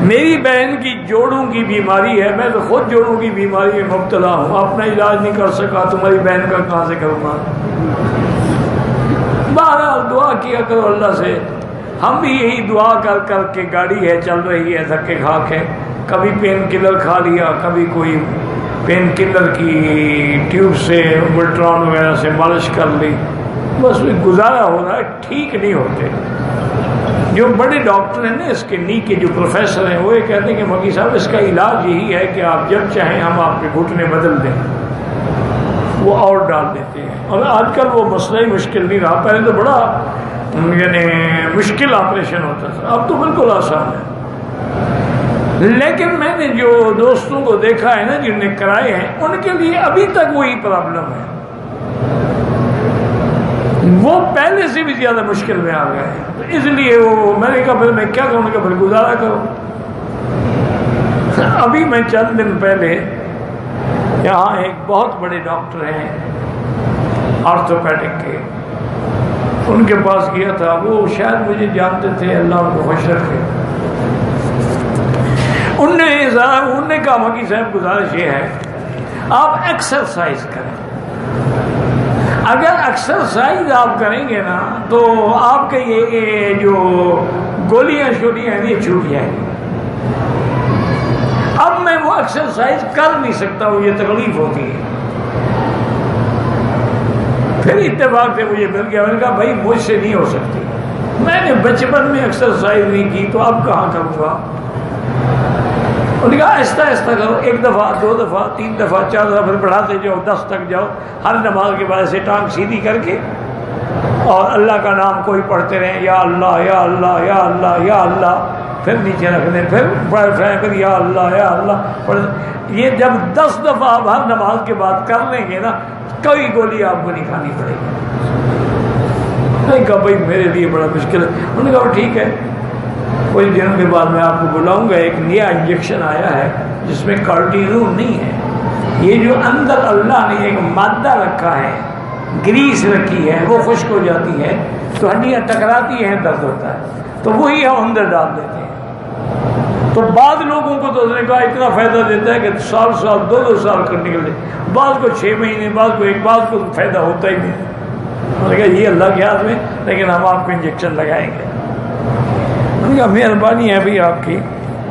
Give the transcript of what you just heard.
میری بہن کی جوڑوں کی بیماری ہے، میں تو خود جوڑوں کی بیماری میں مبتلا ہوں، اپنا علاج نہیں کر سکا، تمہاری بہن کا کہاں سے کروں گا؟ بہرحال دعا کیا کرو اللہ سے۔ ہم بھی یہی دعا کر کر کے، گاڑی ہے چل رہی ہے دھکے کھا کے، کبھی پین کلر کھا لیا، کبھی کوئی پین کلر کی ٹیوب سے ملٹران وغیرہ سے مالش کر لی، بس گزارا ہو رہا ہے، ٹھیک نہیں ہوتے۔ جو بڑے ڈاکٹر ہیں نا اس کے نی کے جو پروفیسر ہیں، وہ یہ کہتے ہیں کہ مکی صاحب اس کا علاج یہی ہے کہ آپ جب چاہیں ہم آپ کے گھٹنے بدل دیں، وہ اور ڈال دیتے ہیں۔ اور آج کل وہ مسئلہ ہی مشکل نہیں رہا، پہلے تو بڑا یعنی مشکل آپریشن ہوتا تھا، اب تو بالکل آسان ہے۔ لیکن میں نے جو دوستوں کو دیکھا ہے نا جن نے کرائے ہیں، ان کے لیے ابھی تک وہی پرابلم ہے، وہ پہلے سے بھی زیادہ مشکل میں آ گئے ہیں۔ اس لیے وہ میں نے کہا پھر میں کیا کروں کہ پھر گزارا کرو۔ ابھی میں چند دن پہلے یہاں ایک بہت بڑے ڈاکٹر ہیں آرتھوپیڈک کے، ان کے پاس گیا تھا، وہ شاید مجھے جانتے تھے، اللہ ان کو خوش رکھے۔ انہوں نے کہا مکی صاحب گزارش یہ ہے آپ ایکسرسائز کریں، اگر ایکسرسائز آپ کریں گے نا تو آپ کے یہ جو گولیاں شولیاں ہیں یہ چھوٹ جائیں گی۔ اب میں وہ ایکسرسائز کر نہیں سکتا، مجھے تکلیف ہوتی ہے۔ پھر اتفاق سے مجھے مل گیا، میں نے کہا بھائی مجھ سے نہیں ہو سکتی، میں نے بچپن میں ایکسرسائز نہیں کی تو اب کہاں کروں گا؟ انہوں نے کہا آہستہ آہستہ کرو، 1 دفعہ 2 دفعہ 3 دفعہ 4 دفعہ، پھر بڑھاتے جاؤ 10 تک جاؤ، ہر نماز کے بعد سے ٹانگ سیدھی کر کے اور اللہ کا نام کوئی پڑھتے رہیں، یا اللہ یا اللہ یا اللہ یا اللہ، پھر نیچے رکھ دیں، پھر یا اللہ یا اللہ پڑھ۔ یہ جب 10 دفعہ آپ ہر نماز کے بعد کر لیں گے نا، کوئی گولی آپ کو نہیں کھانی پڑے گی۔ میں نے کہا بھائی میرے لیے بڑا مشکل ہے۔ انہوں نے کہا ٹھیک ہے، کچھ دنوں کے بعد میں آپ کو بلاؤں گا، ایک نیا انجیکشن آیا ہے جس میں کارٹیزون نہیں ہے، یہ جو اندر اللہ نے ایک مادہ رکھا ہے، گریس رکھی ہے، وہ خشک ہو جاتی ہے تو ہڈیاں ٹکراتی ہیں، درد ہوتا ہے، تو وہی ہم اندر ڈال دیتے ہیں۔ تو بعض لوگوں کو تو اس نے کہا اتنا فائدہ دیتا ہے کہ سال 2 سال کر نکلتے، بعض کو 6 مہینے، بعض کو 1، بعض کو فائدہ ہوتا ہی نہیں۔ انہوں نے کہا یہ اللہ کے ہاتھ میں، لیکن ہم آپ کو انجیکشن لگائیں گے۔ انہوں نے کہا مہربانی ہے بھائی آپ کی،